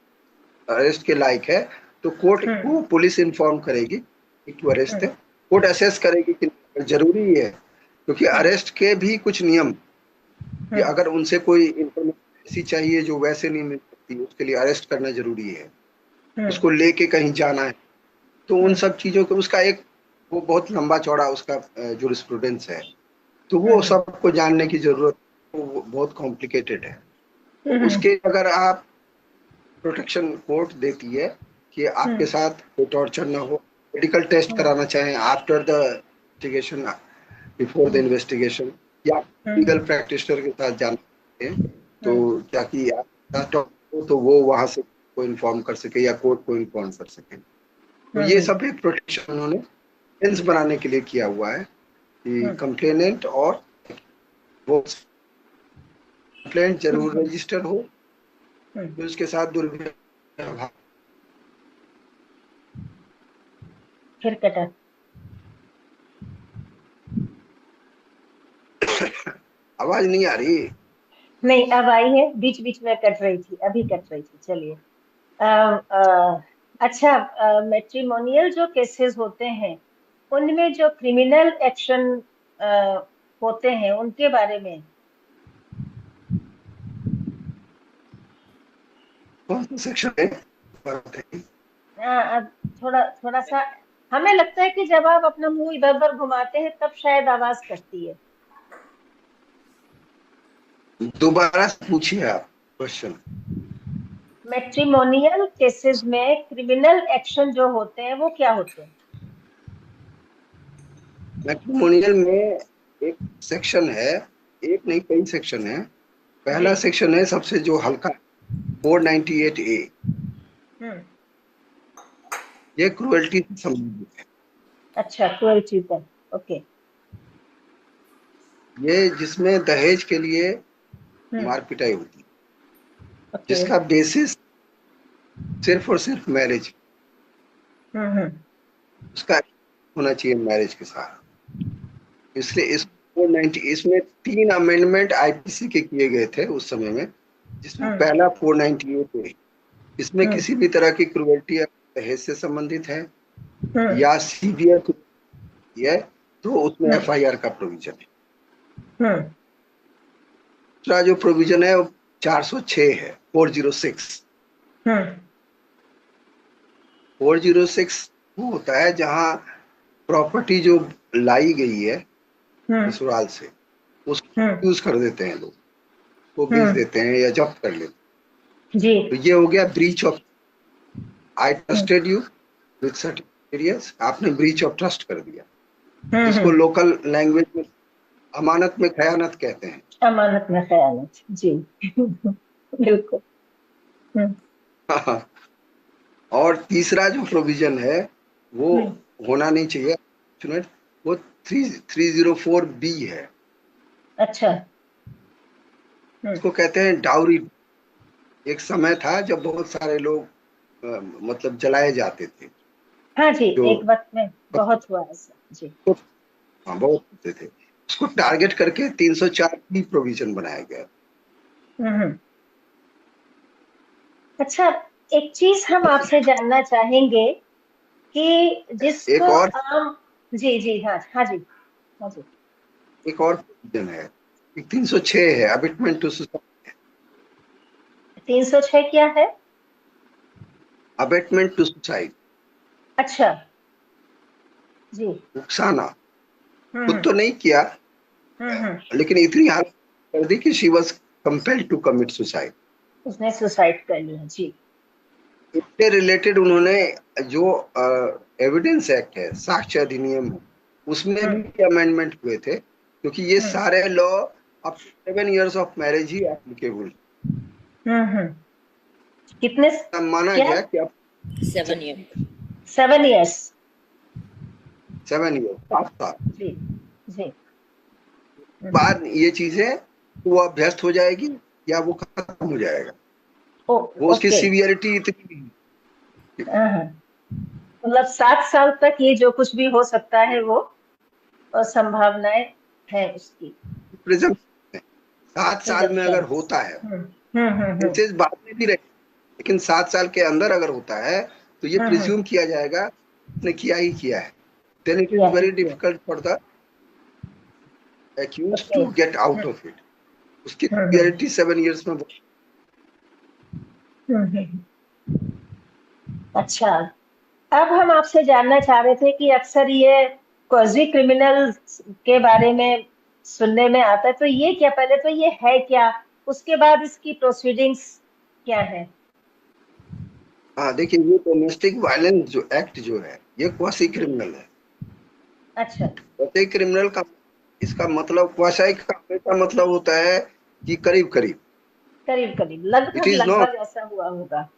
अरेस्ट के लायक है, तो कोर्ट को पुलिस इन्फॉर्म करेगी कि तू अरेस्ट है। कोर्ट असेस करेगी कि जरूरी है, क्योंकि अरेस्ट के भी कुछ नियम, कि अगर उनसे कोई इंफॉर्मेशन ऐसी चाहिए जो वैसे नहीं मिल सकती, उसके लिए अरेस्ट करना जरूरी है, उसको लेके कहीं जाना है, तो उन सब चीजों को उसका एक वो बहुत लंबा चौड़ा उसका जूरिस्प्रूडेंस है, तो वो सबको जानने की जरूरत, वो बहुत कॉम्प्लिकेटेड है। तो उसके अगर आप प्रोटेक्शन कोर्ट देती है कि आपके साथ कोई टॉर्चर ना हो, मेडिकल टेस्ट कराना चाहें after the investigation, before the investigation, या लीगल प्रैक्टिशनर के साथ जाना चाहते हैं, तो ताकि तो वो वहां से को इन्फॉर्म कर सके या कोर्ट को इन्फॉर्म कर सके। तो ये सब एक प्रोटेक्शन उन्होंने सेंस बनाने के लिए किया हुआ है कि कंप्लेनेंट और वो कंप्लेंट जरूर रजिस्टर हो, तो उसके साथ दुर्व्यवहार। फिर कटा। आवाज नहीं आ रही? नहीं, अब आई है, बीच बीच में कट रही थी, अभी कट रही थी। चलिए। अच्छा, मैट्रिमोनियल जो केसेस होते हैं, उनमें जो क्रिमिनल एक्शन होते हैं, उनके बारे में कौन सा सेक्शन है? अब थोड़ा थोड़ा सा हमें लगता है कि जब आप अपना मुंह इधर उधर घुमाते हैं तब शायद आवाज करती है। दोबारा पूछिए आप क्वेश्चन। मैट्रिमोनियल केसेस में क्रिमिनल एक्शन जो होते हैं वो क्या होते हैं? मैट्रिमोनियल में एक सेक्शन है, एक नहीं कई सेक्शन है। पहला जी। सेक्शन है सबसे जो हल्का, 498A। हम्म। ये क्रुएल्टी से संबंधित है। अच्छा, क्रुएल्टी पर। ओके। ये जिसमें दहेज के लिए हम्म। मार पिटाई होती है, ओके। जिसका बेसिस सिर्फ और सिर्फ मैरिज, हम्म। उसका होना चाहिए मैरिज के साथ। इसलिए इस 490 इसमें 3 अमेंडमेंट आईपीसी के किए गए थे उस समय में, जिसमें हम्म। पहला 498 है। इसमें हम्म। किसी भी तरह की क्रुएल्टी दहेज से संबंधित है हम्म। या सीवियर है तो उसमें हम्म। एफआईआर का प्रोविजन है। हम्म। दूसरा जो प्रोविजन है वो 406 है, 406। हम्म। 406 वो होता है जहां प्रॉपर्टी जो लाई गई है हम्म। ससुराल से, हम्म। उसको यूज कर देते हैं लोग, वो बेच हम्म। देते हैं या जब्त कर लेते जी। हैं। तो ये हो गया breach of, I hmm. Trusted you with certificates, आपने ब्रीच ऑफ ट्रस्ट कर दिया, जिसको हम्म। लोकल लैंग्वेज में अमानत में खयानत कहते हैं। अमानत में खयानत, जी। बिल्कुल। हम्म। और तीसरा जो प्रोविजन है वो हम्म। होना नहीं चाहिए, वो 304B है। अच्छा। हम्म। इसको कहते हैं डाउरी। एक समय था जब बहुत सारे लोग मतलब जलाए जाते थे, हाँ जी, जो एक वक्त में बहुत हुआ ऐसा, जी। हाँ बहुत होते थे। उसको टारगेट करके 304 की प्रोविजन बनाया गया। हम्म। अच्छा, एक चीज हम आपसे जानना चाहेंगे कि एक जिसको और आम, जी जी, हाँ हाँ जी, हाँ जी। एक और प्रोविजन है, 306 है, अबिटमेंट टू सुसाइड। 306 क्या है? अबेटमेंट टू सुसाइड, अच्छा। जी। उकसाना। खुद हम्म। तो नहीं किया, हम्म। लेकिन इतनी हालत कर दी कि she was compelled to commit suicide. उसने सुसाइड कर लिया, जी। इससे रिलेटेड उन्होंने जो एविडेंस एक्ट है, साक्ष्य अधिनियम है, उसमें हम्म। भी अमेंडमेंट हुए थे, क्योंकि ये हम्म। सारे लॉ अब 7 इयर्स ऑफ मैरिज ही एप्लीकेबल। हम्म। कितने? माना क्या? गया कि अब 7 years। 7 इयर्स? 7 ईयर, 7 साल जी। जी। बाद ये चीजें वो अभ्यस्त हो जाएगी या वो खत्म हो जाएगा। ओ, वो उसकी ओके। सीवियरिटी इतनी नहीं। हाँ, मतलब 7 साल तक ये जो कुछ भी हो सकता है वो संभावनाएं है उसकी। प्रिजम 7 साल में अगर प्रिजम्पशन। होता है, हम्म। हम्म। हम्म। केसेस बाद में भी रहे, लेकिन 7 साल के अंदर अगर होता है तो ये हम्म। प्रिज्यूम किया जाएगा उसने किया ही किया है। देन इट किया इज ही वेरी किया। Difficult for the accused okay. To get out of it. उसकी हम्म। सीवियरिटी 7 इयर्स में। हम्म। अच्छा, अब हम आपसे जानना चाह रहे थे कि अक्सर ये क्वाजी क्रिमिनल के बारे में सुनने में आता है, तो ये क्या, पहले तो ये है क्या, उसके बाद इसकी प्रोसीडिंग्स क्या है? हाँ देखिए, ये डोमेस्टिक वायलेंस जो एक्ट जो है ये क्वासी क्रिमिनल है। अच्छा। क्वासी क्रिमिनल का इसका मतलब, क्वासाई का मतलब होता है कि करीब करीब। करीब करीब, इट लगभग इज नॉट, लगभग ऐसा हुआ होगा।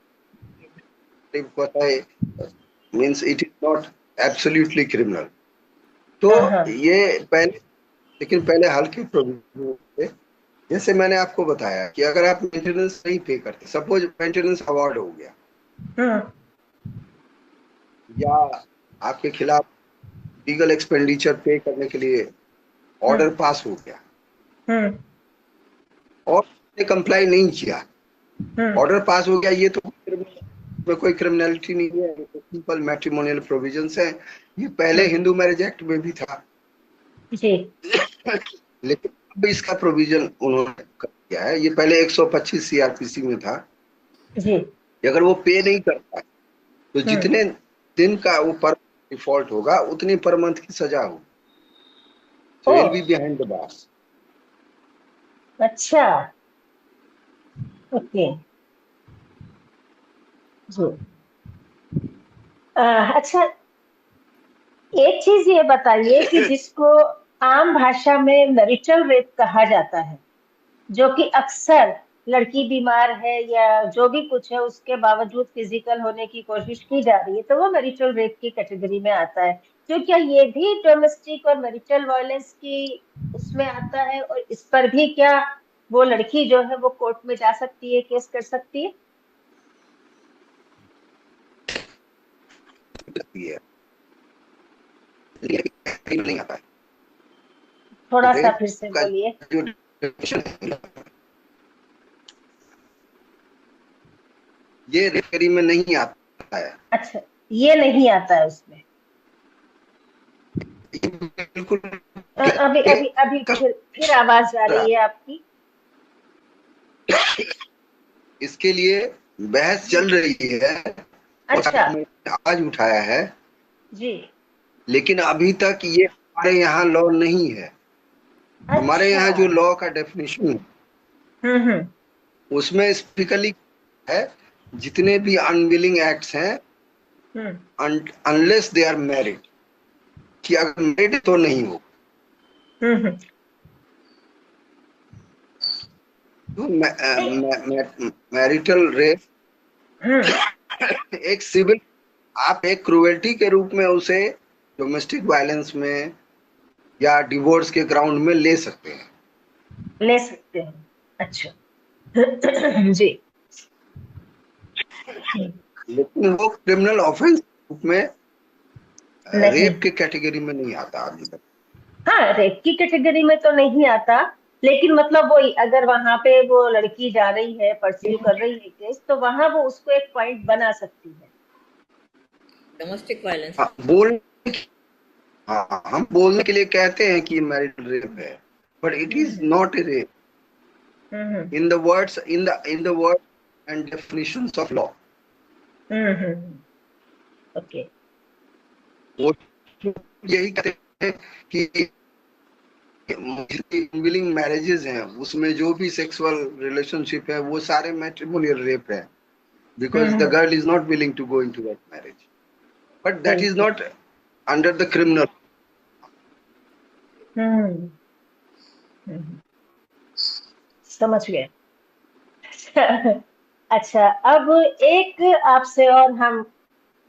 Quasi means it is not absolutely criminal. तो हाँ हाँ। ये पहले, लेकिन पहले हल्के प्रोविजन थे। जैसे मैंने आपको बताया कि अगर आप मेंटेनेंस नहीं पे करते, सपोज मेंटेनेंस अवार्ड हो गया हम्म। या आपके खिलाफ लीगल एक्सपेंडिचर पे करने के लिए हम्म। ऑर्डर पास हो गया हम्म। और उसने कंप्लाई नहीं किया, हम्म। ऑर्डर पास हो गया, ये तो में कोई क्रिमिनलिटी नहीं है, ये तो सिंपल मैट्रिमोनियल प्रोविजंस है। ये पहले हम्म। हिंदू मैरिज एक्ट में भी था, जी। लेकिन अब इसका प्रोविजन उन्होंने कर दिया है। ये पहले 125 सीआरपीसी में था जी। कि अगर वो पे नहीं करता है तो हम्म। जितने दिन का वो पर डिफॉल्ट होगा उतनी पर मंथ की सजा होगी। ओ, So he'll be behind the bars. अच्छा, ओके जी। अच्छा, एक चीज ये बताइए कि जिसको आम भाषा में मैरिटल रेप कहा जाता है, जो कि अक्सर लड़की बीमार है या जो भी कुछ है उसके बावजूद फिजिकल होने की कोशिश की जा रही है, तो वो मैरिटल रेप की कैटेगरी में आता है। तो क्या ये भी डोमेस्टिक और मैरिटल वायलेंस की उसमें आता है, और इस पर भी क्या वो लड़की जो है वो कोर्ट में जा सकती है, केस कर सकती है? है लेकिन नहीं आता है। थोड़ा सा रेप फिर से का बोलिए। जो definition है, ये रेप कैटेगरी में नहीं आता है। अच्छा, ये नहीं आता है उसमें। ये बिल्कुल अभी अभी अभी फिर आवाज आ रही है आपकी। इसके लिए बहस चल रही है और अच्छा आज उठाया है, जी। लेकिन अभी तक ये हमारे यहाँ लॉ नहीं है। हमारे अच्छा। यहाँ जो लॉ का डेफिनेशन है हम्म। उसमें स्पेसिफिकली है जितने भी अनविलिंग एक्ट्स हैं अनलेस दे आर मैरिड, कि अगर मैरिड तो नहीं हो। हम्म। तो मैरिटल रेप एक सिविल, आप एक क्रूएल्टी के रूप में उसे डोमेस्टिक वायलेंस में या डिवोर्स के ग्राउंड में ले सकते हैं। ले सकते हैं, अच्छा। जी। लेकिन वो क्रिमिनल ऑफेंस रूप में नहीं, रेप के कैटेगरी में नहीं आता अभी तक। हाँ, रेप की कैटेगरी में तो नहीं आता, लेकिन मतलब वही, अगर वहां पे वो लड़की जा रही है, परस्यू कर रही है केस, तो वहां वो उसको एक पॉइंट बना सकती है। Domestic violence. हाँ, हाँ, हम बोलने के लिए कहते हैं कि मैरिड रेप है, but it is not a rape in the words in the word and definitions of law. Okay. वो यही कहते हैं कि विलिंग मैरिजेस हैं उसमें जो भी सेक्सुअल रिलेशनशिप है वो सारे मैट्रिमोनियल रेप है, because the girl is not willing to go into that marriage, but that is not under the criminal. समझ गए। अच्छा, अब एक आपसे और हम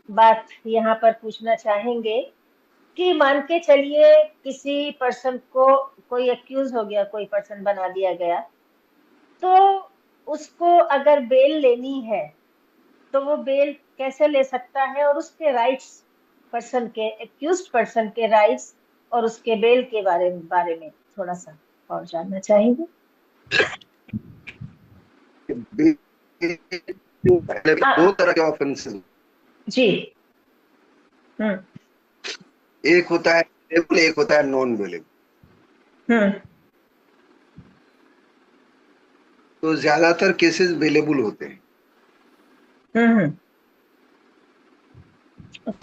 बात यहाँ पर पूछना चाहेंगे कि मान के चलिए किसी पर्सन को कोई एक्यूज हो गया, कोई पर्सन बना दिया गया, तो उसको अगर बेल लेनी है तो वो बेल कैसे ले सकता है, और उसके राइट्स, पर्सन के, एक्यूज्ड पर्सन के राइट्स और उसके बेल के बारे में थोड़ा सा और जानना चाहेंगे। दो तरह के ऑफेंसेस, जी। एक होता है वेलेबल, एक होता है नॉन वेलेबल। तो ज्यादातर केसेस वेलेबल होते हैं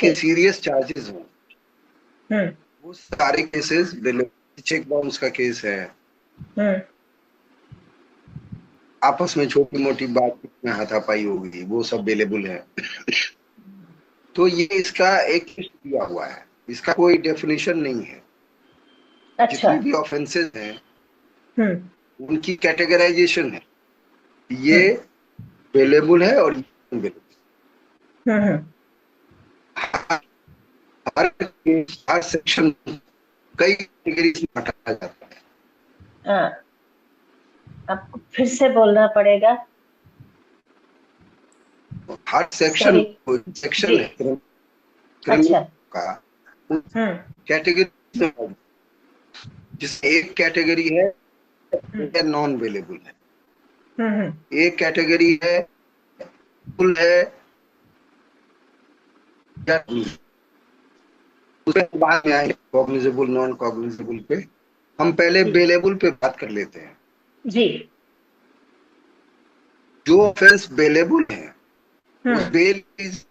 कि सीरियस चार्जेस हो, वो सारे केसेस वेलेबल। चेक बाउंस का केस है, आपस में छोटी मोटी बात में हाथापाई होगी, वो सब वेलेबल है। तो ये इसका एक दिया हुआ है, इसका कोई डेफिनेशन नहीं है। अच्छा। जितने भी ऑफेंसेस हैं उनकी कैटेगराइजेशन है, ये वेलेबल है और हर सेक्शन कई कैटेगरी में हटाया जाता है। आपको फिर से बोलना पड़ेगा। हर सेक्शन है अच्छा। का कैटेगरी, जिसमें एक कैटेगरी है नॉन वेलेबल है, एक कैटेगरी है फुल है, उसमें बाद में आएंगे कॉग्निजेबल नॉन कॉग्निजेबल पे। हम पहले वेलेबल पे बात कर लेते हैं जी। जो ऑफेंस वेलेबल है, बेल इज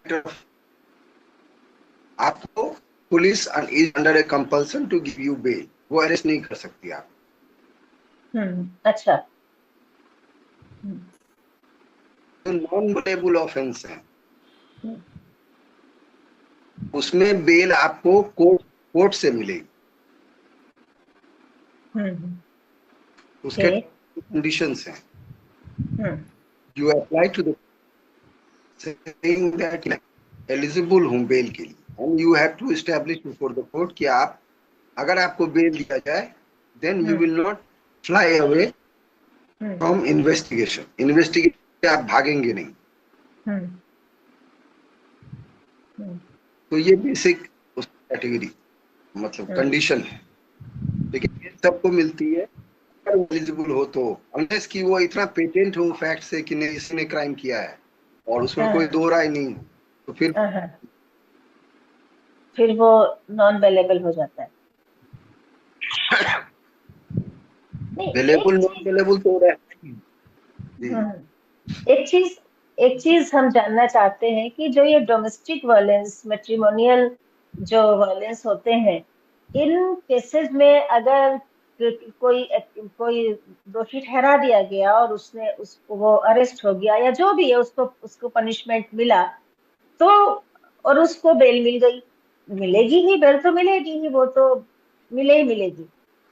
आपको police is under a compulsion to give you bail, वो अरेस्ट नहीं कर सकती आप। अच्छा। तो नॉन बेलेबल ऑफेंस है, हम्म, उसमें बेल आपको कोर्ट से मिलेगी। उसके ओके। कंडीशंस हैं। Hmm, you apply to the saying that eligible हूँ बेल के लिए, and you have to establish before the court कि आप, अगर आपको बेल दिया जाए, then you will not fly away from investigation. Investigation आप भागेंगे नहीं। तो ये बेसिक उस कैटेगरी मतलब कंडीशन है, लेकिन ये सबको मिलती है अगर एलिजिबल हो तो, अनलेस कि वो इतना पेटेंट हो फैक्ट से कि नहीं इसने क्राइम किया है और उसमें कोई दो राय नहीं, तो फिर वो नॉन बेलेबल हो जाता है। नहीं, बेलेबल नॉन बेलेबल तो रहता ही। एक चीज हम जानना चाहते हैं कि जो ये डोमेस्टिक वायलेंस, मैट्रिमोनियल जो वायलेंस होते हैं, इन केसेस में अगर कोई कोई दोषी ठहरा दिया गया और उसने उसको वो अरेस्ट हो गया या जो भी है, उसको पनिशमेंट मिला, तो और उसको बेल मिल गई, मिलेगी ही, बेल तो मिलेगी ही, वो तो मिलेगी।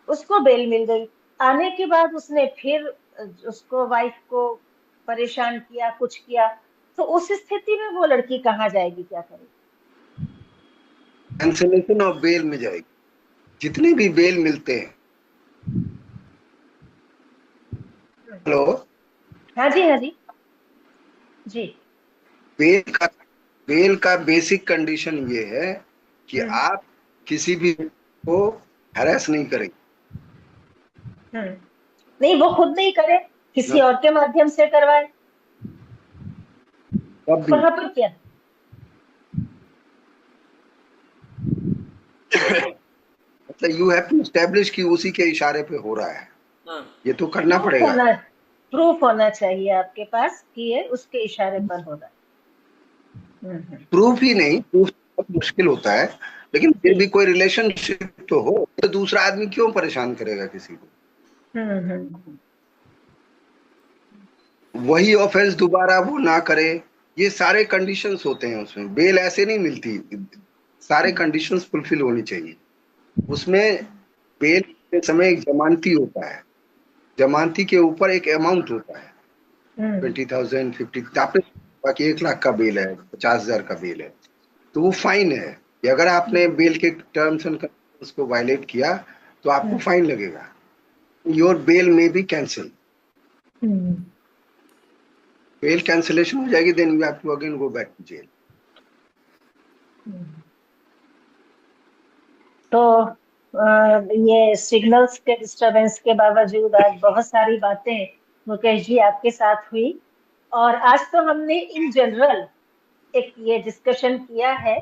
उसको बेल मिल गई, आने के बाद उसने फिर उसको वाइफ को परेशान किया, कुछ किया, तो उस स्थिति में वो लड़की कहाँ जाएगी, क्या करेगी? कैंसिलेशन ऑफ बेल में जाएगी। जितने भी बेल मिलते हैं, हेलो, हाँ जी, हाँ जी, जी। बेल का बेसिक कंडीशन ये है कि आप किसी भी को हैरेस नहीं करेंगे। नहीं, वो खुद नहीं करे, किसी और के माध्यम से करवाए, वहां पर क्या? मतलब यू हैव टू एस्टैब्लिश कि उसी के इशारे पे हो रहा है। ये तो करना पड़ेगा, प्रूफ होना चाहिए आपके पास कि ये उसके इशारे पर हो रहा है। प्रूफ ही नहीं, प्रूफ बहुत मुश्किल होता है, लेकिन फिर भी कोई रिलेशनशिप तो हो, तो दूसरा आदमी क्यों परेशान करेगा किसी को? वही ऑफेंस दोबारा वो ना करे, ये सारे कंडीशंस होते हैं उसमें। बेल ऐसे नहीं मिलती, सारे कंडीशंस फुलफिल होनी चाहिए उसमें। बेल के समय एक जमानती होता है, जमानती के ऊपर एक अमाउंट होता है, 20,000, 50, बाकी 1 लाख का बेल है, 50,000 का बेल है, तो वो फाइन है कि अगर आपने बेल के टर्म्स एंड कंडीशंस को वायलेट किया तो आपको फाइन लगेगा। Your bail may be cancel, bail cancellation हो जाएगी, then you have to again go back to jail. तो ये सिग्नल्स के डिस्टरबेंस के बावजूद आज बहुत सारी बातें मुकेश जी आपके साथ हुई, और आज तो हमने इन जनरल एक ये डिस्कशन किया है।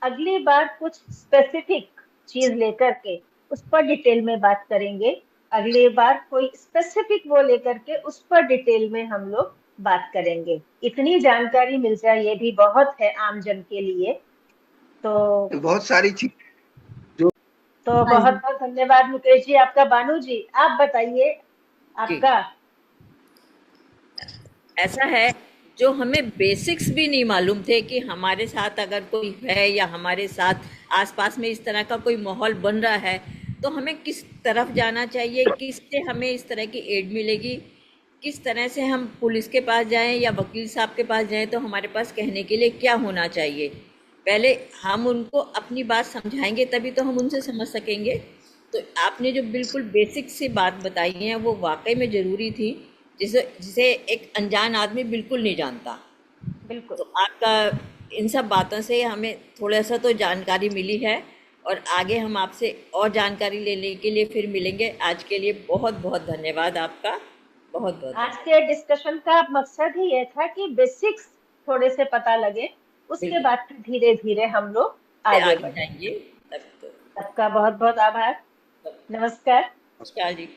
अगली बार कुछ स्पेसिफिक चीज लेकर के उस पर डिटेल में बात करेंगे। अगली बार कोई स्पेसिफिक वो लेकर के उस पर डिटेल में हम लोग बात करेंगे। इतनी जानकारी मिल जाए ये भी बहुत है आम जन के लिए। तो बहुत सारी चीज तो बहुत बहुत धन्यवाद मुकेश जी आपका। बानू जी, आप बताइए आपका। ऐसा है, जो हमें बेसिक्स भी नहीं मालूम थे कि हमारे साथ अगर कोई है या हमारे साथ आसपास में इस तरह का कोई माहौल बन रहा है, तो हमें किस तरफ जाना चाहिए, किससे हमें इस तरह की एड मिलेगी, किस तरह से हम पुलिस के पास जाएं या वकील साहब के पास जाएं, तो हमारे पास कहने के लिए क्या होना चाहिए। पहले हम उनको अपनी बात समझाएंगे, तभी तो हम उनसे समझ सकेंगे। तो आपने जो बिल्कुल बेसिक सी बात बताई है वो वाकई में ज़रूरी थी, जिसे एक अनजान आदमी बिल्कुल नहीं जानता। बिल्कुल। तो आपका इन सब बातों से हमें थोड़ा सा तो जानकारी मिली है, और आगे हम आपसे और जानकारी लेने के लिए फिर मिलेंगे। आज के लिए बहुत बहुत धन्यवाद आपका, बहुत बहुत। आज के डिस्कशन का मकसद ही ये था कि बेसिक्स थोड़े से पता लगे, उसके बाद धीरे धीरे हम लोग आगे बढ़ेंगे। जाएंगे। सबका बहुत बहुत आभार। नमस्कार। नमस्कार जी।